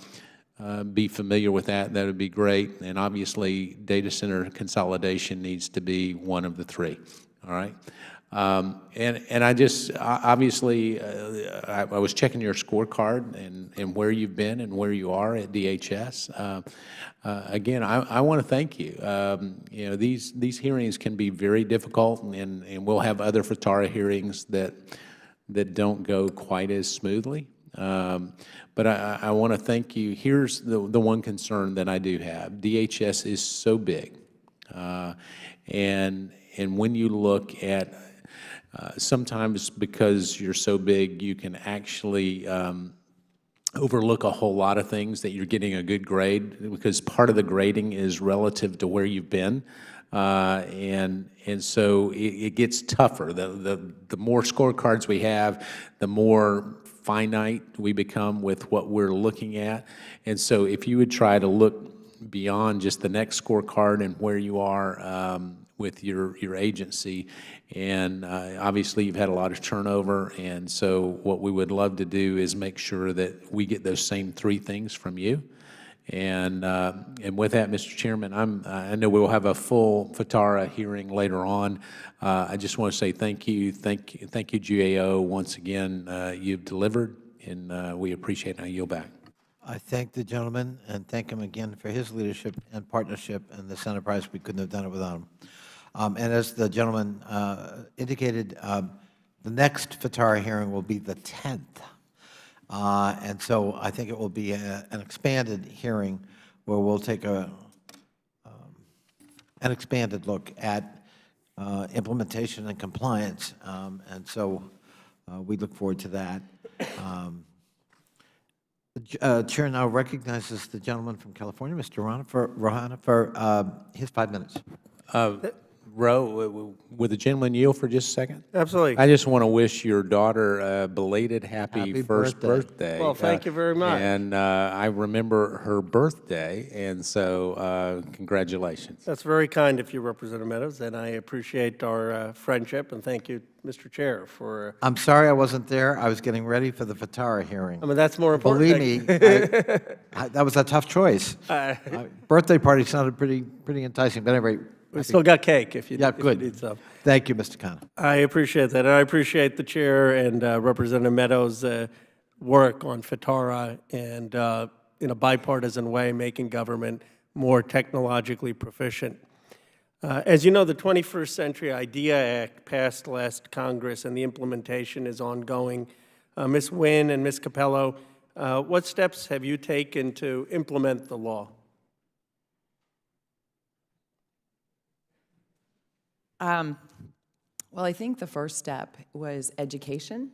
be familiar with that. That would be great. And obviously, data center consolidation needs to be one of the 3. All right. And I just, obviously, I was checking your scorecard and where you've been and where you are at DHS. Again, I want to thank you. You know, these hearings can be very difficult, and we'll have other FITARA hearings that don't go quite as smoothly. But I want to thank you. Here's the one concern that I do have. DHS is so big. And when you look at, sometimes because you're so big, you can actually overlook a whole lot of things that you're getting a good grade, because part of the grading is relative to where you've been. And so it gets tougher. The more scorecards we have, the more finite we become with what we're looking at. And so if you would try to look beyond just the next scorecard and where you are with your agency, and obviously you've had a lot of turnover, and so what we would love to do is make sure that we get those same three things from you. And with that, Mr. Chairman, I know we'll have a full FITARA hearing later on. I just want to say thank you, GAO. Once again, you've delivered, and we appreciate it. I yield back. I thank the gentleman and thank him again for his leadership and partnership in this enterprise. We couldn't have done it without him. And as the gentleman indicated, the next FITARA hearing will be the 10th. And so I think it will be an expanded hearing where we'll take an expanded look at implementation and compliance. And so we look forward to that. The Chair now recognizes the gentleman from California, Mr. Rohana, for his 5 minutes. Ro, would the gentleman yield for just a second? Absolutely. I just want to wish your daughter a belated happy first birthday. Well, thank you very much. And I remember her birthday, and so congratulations. That's very kind of you, Representative Meadows, and I appreciate our friendship, and thank you, Mr. Chair, for... I'm sorry I wasn't there. I was getting ready for the FITARA hearing. I mean, that's more important. Believe me, that was a tough choice. Birthday party sounded pretty enticing, but anyway. We still got cake if you, Yeah, if you good. need some. Thank you, Mr. Khanna. I appreciate that, and I appreciate the Chair and Representative Meadows' work on FITARA and in a bipartisan way, making government more technologically proficient. As you know, the 21st Century IDEA Act passed last Congress, and the implementation is ongoing. Ms. Wynn and Ms. Capello, what steps have you taken to implement the law? Well, I think the first step was education,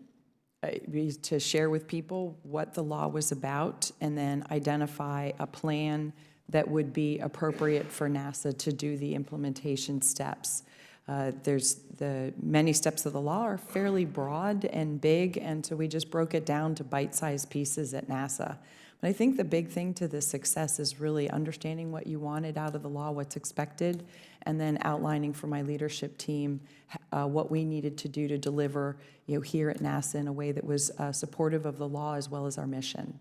to share with people what the law was about, and then identify a plan that would be appropriate for NASA to do the implementation steps. The many steps of the law are fairly broad and big, and so we just broke it down to bite-sized pieces at NASA. But I think the big thing to the success is really understanding what you wanted out of the law, what's expected, and then outlining for my leadership team what we needed to do to deliver, here at NASA in a way that was supportive of the law as well as our mission.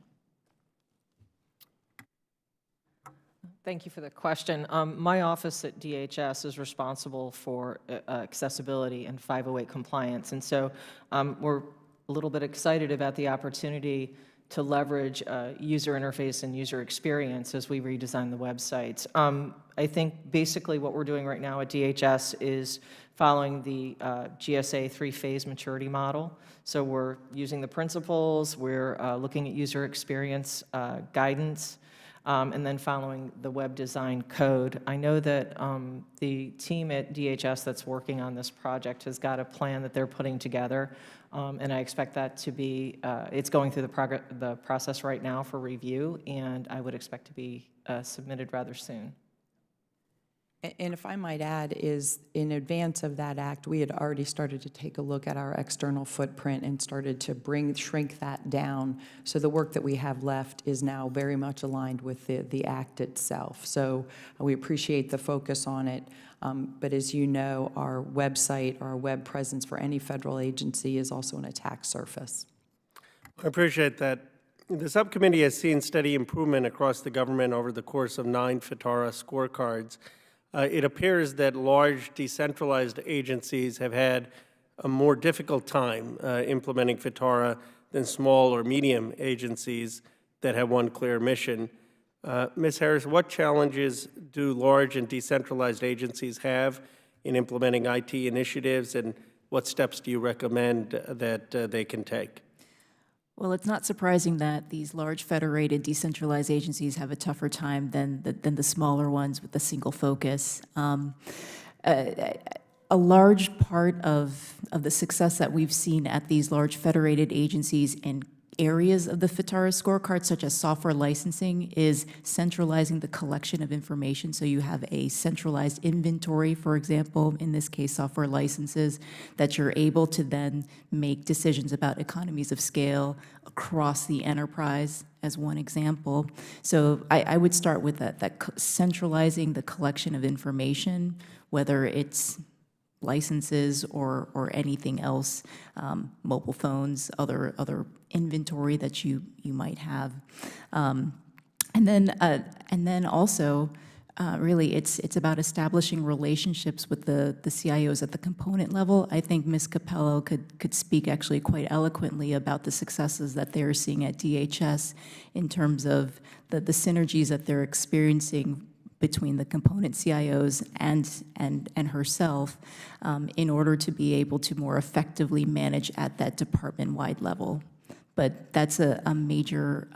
Thank you for the question. My office at DHS is responsible for accessibility and 508 compliance, and so we're a little bit excited about the opportunity to leverage user interface and user experience as we redesign the websites. I think basically what we're doing right now at DHS is following the GSA 3-phase maturity model. So we're using the principles, we're looking at user experience guidance, and then following the web design code. I know that the team at DHS that's working on this project has got a plan that they're putting together, and I expect that to be, it's going through the process right now for review, and I would expect to be submitted rather soon. And if I might add, is in advance of that act, we had already started to take a look at our external footprint and started to shrink that down. So the work that we have left is now very much aligned with the act itself. So we appreciate the focus on it. But as you know, our website, our web presence for any federal agency is also an attack surface. I appreciate that. The subcommittee has seen steady improvement across the government over the course of 9 FITARA scorecards. It appears that large decentralized agencies have had a more difficult time implementing FITARA than small or medium agencies that have one clear mission. Ms. Harris, what challenges do large and decentralized agencies have in implementing IT initiatives, and what steps do you recommend that they can take? Well, it's not surprising that these large federated decentralized agencies have a tougher time than the smaller ones with a single focus. A large part of the success that we've seen at these large federated agencies in areas of the FITARA scorecard, such as software licensing, is centralizing the collection of information. So you have a centralized inventory, for example, in this case, software licenses, that you're able to then make decisions about economies of scale across the enterprise, as one example. So I would start with that centralizing the collection of information, whether it's licenses or anything else, mobile phones, other inventory that you might have, and then also really it's about establishing relationships with the CIOs at the component level. I think Ms. Capello could speak actually quite eloquently about the successes that they're seeing at DHS in terms of the synergies that they're experiencing between the component CIOs and herself in order to be able to more effectively manage at that department-wide level. But that's a major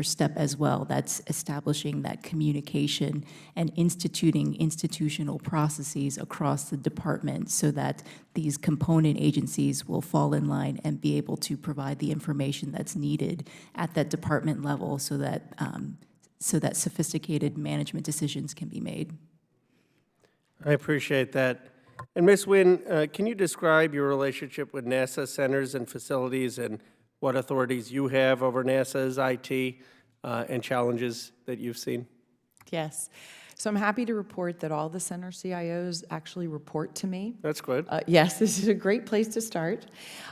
step as well. That's establishing that communication and instituting institutional processes across the department so that these component agencies will fall in line and be able to provide the information that's needed at that department level so that sophisticated management decisions can be made. I appreciate that. And Ms. Nguyen, can you describe your relationship with NASA centers and facilities and what authorities you have over NASA's IT and challenges that you've seen? Yes. So I'm happy to report that all the center CIOs actually report to me. That's good. Yes, this is a great place to start.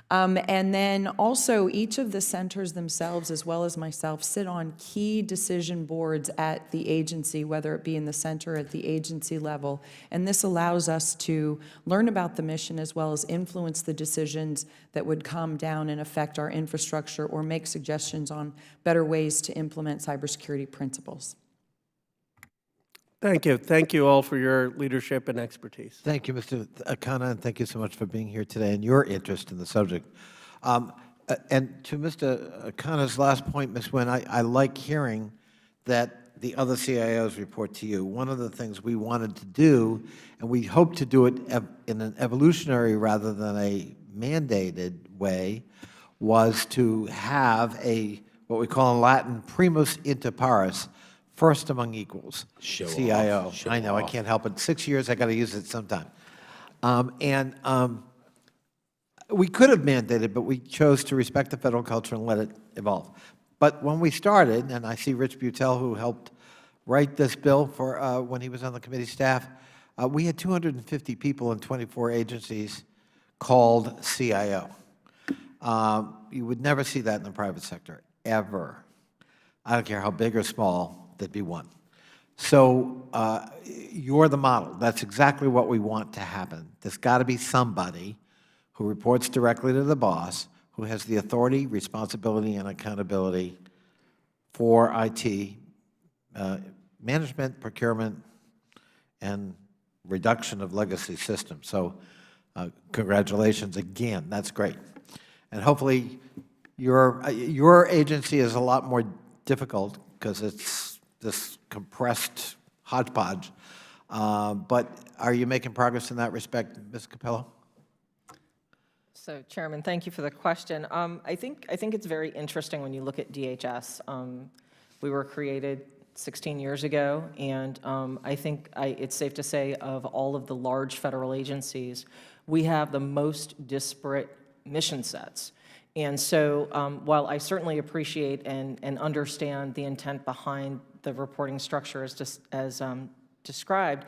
And then also each of the centers themselves, as well as myself, sit on key decision boards at the agency, whether it be in the center or at the agency level. And this allows us to learn about the mission as well as influence the decisions that would come down and affect our infrastructure or make suggestions on better ways to implement cybersecurity principles. Thank you. Thank you all for your leadership and expertise. Thank you, Mr. Akana, and thank you so much for being here today and your interest in the subject. And to Mr. Akana's last point, Ms. Nguyen, I like hearing that the other CIOs report to you. One of the things we wanted to do, and we hope to do it in an evolutionary rather than a mandated way, was to have what we call in Latin, primus inter pares, first among equals, CIO. I know, I can't help it. 6 years, I got to use it sometime. We could have mandated, but we chose to respect the federal culture and let it evolve. But when we started, and I see Rich Butel, who helped write this bill for when he was on the committee staff, we had 250 people in 24 agencies called CIO. You would never see that in the private sector, ever. I don't care how big or small, there'd be one. So you're the model. That's exactly what we want to happen. There's got to be somebody who reports directly to the boss, who has the authority, responsibility, and accountability for IT management, procurement, and reduction of legacy systems. So congratulations again. That's great. And hopefully your agency is a lot more difficult because it's this compressed hodgepodge. But are you making progress in that respect, Ms. Capello? So, Chairman, thank you for the question. I think it's very interesting when you look at DHS. We were created 16 years ago, and I think it's safe to say of all of the large federal agencies, we have the most disparate mission sets. And so while I certainly appreciate and understand the intent behind the reporting structure as described,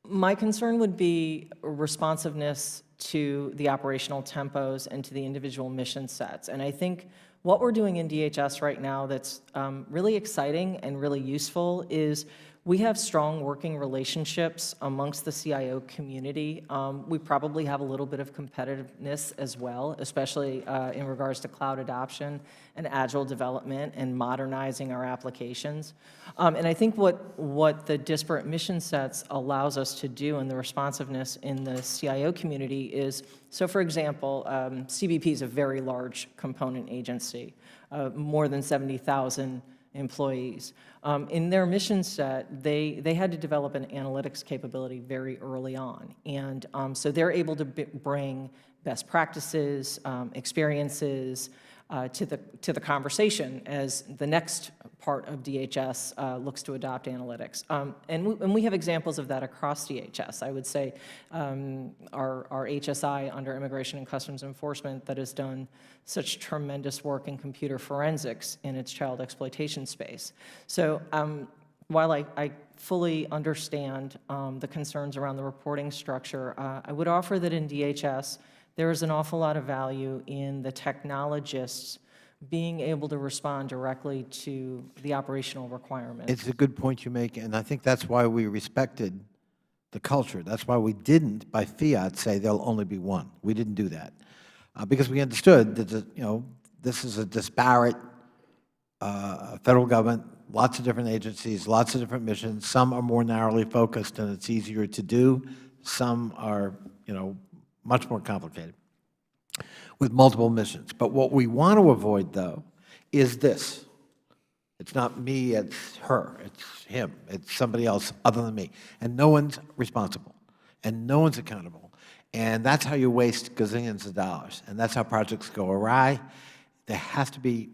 my concern would be responsiveness to the operational tempos and to the individual mission sets. And I think what we're doing in DHS right now that's really exciting and really useful is We have strong working relationships amongst the CIO community. We probably have a little bit of competitiveness as well, especially in regards to cloud adoption and agile development and modernizing our applications. And I think what the disparate mission sets allows us to do and the responsiveness in the CIO community is, so for example, CBP is a very large component agency, more than 70,000 employees. In their mission set, they had to develop an analytics capability very early on. And so they're able to bring best practices, experiences to the conversation as the next part of DHS looks to adopt analytics. And we have examples of that across DHS. I would say our HSI under Immigration and Customs Enforcement that has done such tremendous work in computer forensics in its child exploitation space. So while I fully understand the concerns around the reporting structure, I would offer that in DHS, there is an awful lot of value in the technologists being able to respond directly to the operational requirements. It's a good point you make, and I think that's why we respected the culture. That's why we didn't, by fiat, say there'll only be one. We didn't do that. Because we understood that, this is a disparate federal government, lots of different agencies, lots of different missions. Some are more narrowly focused and it's easier to do. Some are, much more complicated with multiple missions. But what we want to avoid, though, is this. It's not me, it's her, it's him, it's somebody else other than me. And no one's responsible, and no one's accountable. And that's how you waste gazillions of dollars. And that's how projects go awry. There has to be,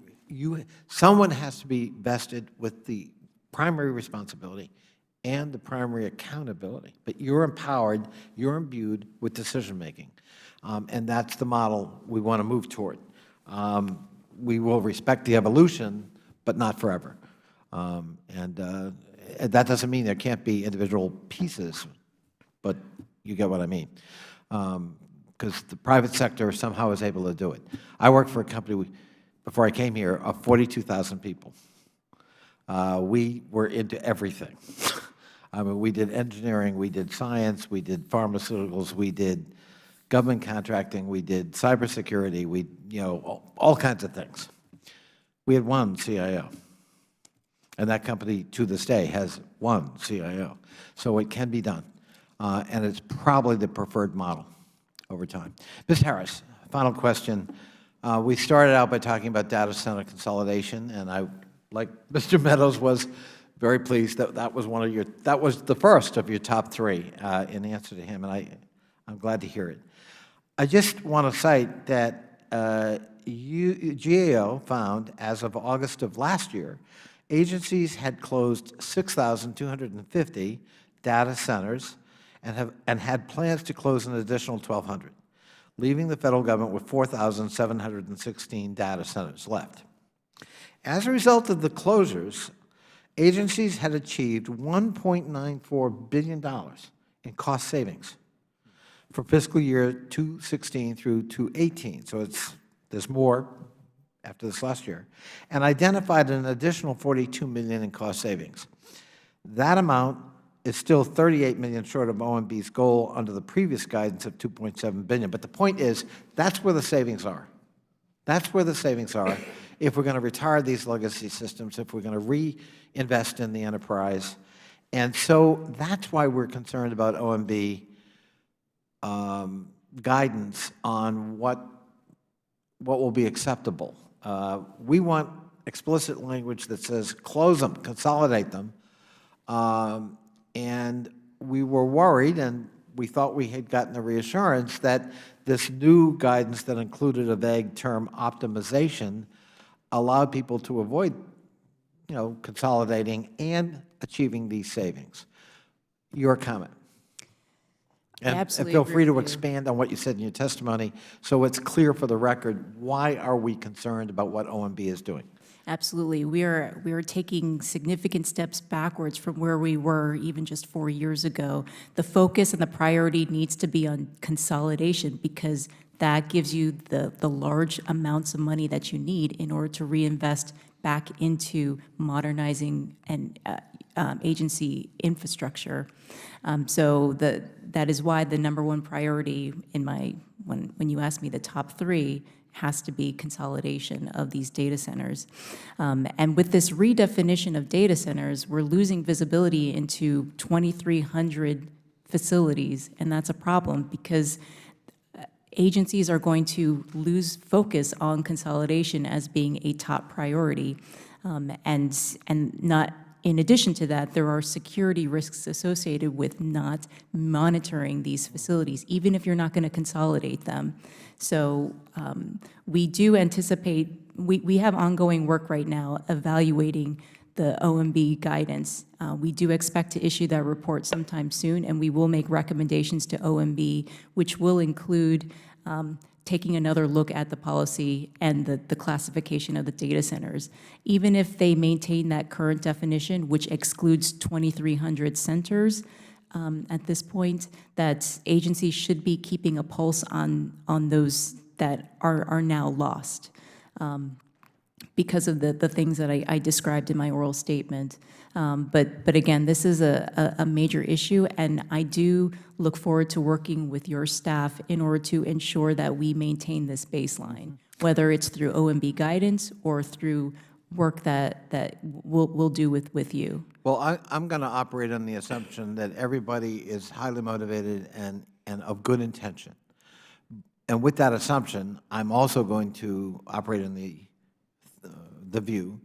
someone has to be vested with the primary responsibility and the primary accountability. But you're empowered, you're imbued with decision-making. And that's the model we want to move toward. We will respect the evolution, but not forever. That doesn't mean there can't be individual pieces, but you get what I mean. Because the private sector somehow is able to do it. I worked for a company, before I came here, of 42,000 people. We were into everything. I mean, we did engineering, we did science, we did pharmaceuticals, we did government contracting, we did cybersecurity, all kinds of things. We had one CIO. And that company, to this day, has one CIO. So it can be done. And it's probably the preferred model over time. Ms. Harris, final question. We started out by talking about data center consolidation, and I, like Mr. Meadows, was very pleased that that was that was the first of your top three in answer to him, and I'm glad to hear it. I just want to cite that GAO found, as of August of last year, agencies had closed 6,250 data centers and had plans to close an additional 1,200, leaving the federal government with 4,716 data centers left. As a result of the closures, agencies had achieved $1.94 billion in cost savings for fiscal year 2016 through 2018. So there's more after this last year, and identified an additional $42 million in cost savings. That amount is still $38 million short of OMB's goal under the previous guidance of $2.7 billion. But the point is, that's where the savings are. That's where the savings are if we're going to retire these legacy systems, if we're going to reinvest in the enterprise. And so that's why we're concerned about OMB guidance on what will be acceptable. We want explicit language that says close them, consolidate them. And we were worried, and we thought we had gotten a reassurance that this new guidance that included a vague term, optimization, allowed people to avoid, consolidating and achieving these savings. Your comment. And absolutely feel agree free to with you. expand on what you said in your testimony so it's clear for the record, why are we concerned about what OMB is doing? Absolutely. We are taking significant steps backwards from where we were even just 4 years ago. The focus and the priority needs to be on consolidation because that gives you the large amounts of money that you need in order to reinvest back into modernizing and agency infrastructure. So that is why the number one priority in when you ask me the top three has to be consolidation of these data centers. And with this redefinition of data centers, we're losing visibility into 2,300 facilities, and that's a problem because agencies are going to lose focus on consolidation as being a top priority. And not, in addition to that, there are security risks associated with not monitoring these facilities, even if you're not going to consolidate them. So we do anticipate, we have ongoing work right now evaluating the OMB guidance. We do expect to issue that report sometime soon, and we will make recommendations to OMB, which will include taking another look at the policy and the classification of the data centers. Even if they maintain that current definition, which excludes 2,300 centers at this point, that agencies should be keeping a pulse on those that are now lost because of the things that I described in my oral statement. But again, this is a major issue, and I do look forward to working with your staff in order to ensure that we maintain this baseline, whether it's through OMB guidance or through work that we'll do with you. Well, I'm going to operate on the assumption that everybody is highly motivated and of good intention. And with that assumption, I'm also going to operate on the view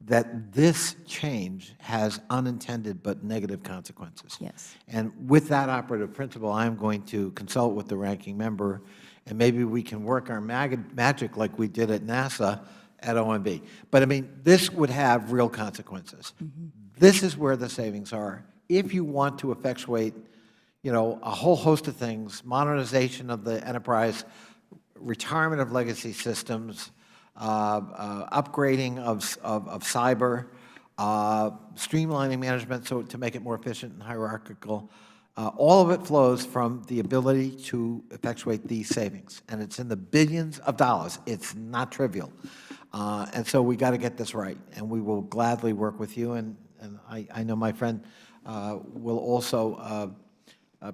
that this change has unintended but negative consequences. Yes. And with that operative principle, I'm going to consult with the ranking member, and maybe we can work our magic like we did at NASA at OMB. But I mean, this would have real consequences. This is where the savings are. If you want to effectuate, a whole host of things, modernization of the enterprise, retirement of legacy systems, upgrading of cyber, streamlining management so to make it more efficient and hierarchical. All of it flows from the ability to effectuate these savings. And it's in the billions of dollars. It's not trivial. And so we got to get this right. And we will gladly work with you. And I know my friend will also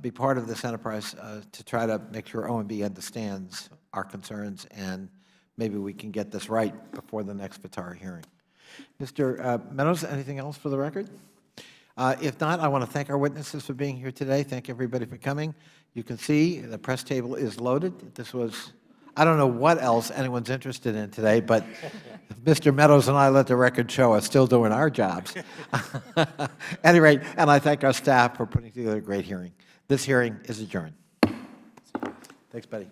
be part of this enterprise to try to make sure OMB understands our concerns, and maybe we can get this right before the next FITARA hearing. Mr. Meadows, anything else for the record? If not, I want to thank our witnesses for being here today. Thank everybody for coming. You can see the press table is loaded. This was, I don't know what else anyone's interested in today, but Mr. Meadows and I, let the record show, are still doing our jobs. At any rate, and I thank our staff for putting together a great hearing. This hearing is adjourned. Thanks, buddy.